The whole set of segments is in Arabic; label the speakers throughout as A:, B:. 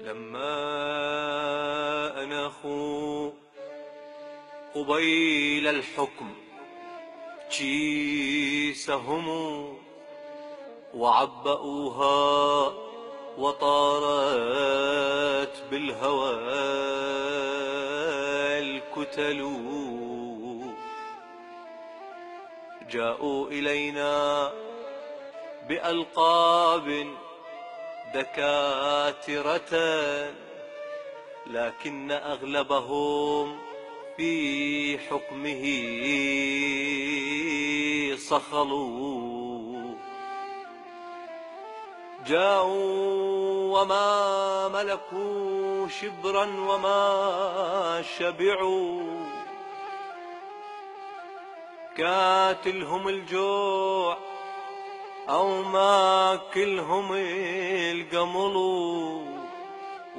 A: لما أناخوا قبيل الحكم جيسهم وعبأوها وطارت بالهوى الكتل. جاءوا إلينا بألقاب دكاترة، لكن أغلبهم في حكمه صخلوا. جاءوا وما ملكوا شبرا وما شبعوا، كاتلهم الجوع أو ماكلهم القمل.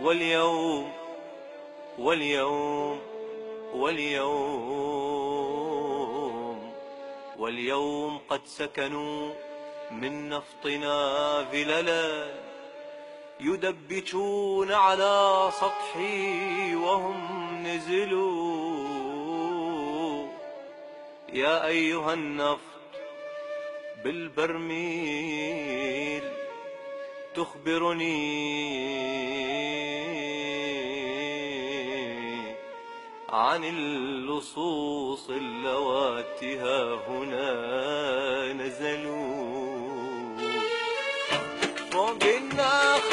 A: واليوم واليوم واليوم واليوم قد سكنوا من نفطنا ذللا، يدبجون على سطحي وهم نزلوا. يا أيها النفط بالبرميل تخبرني عن اللصوص اللواتي ها هنا نزلوا. فوق النخل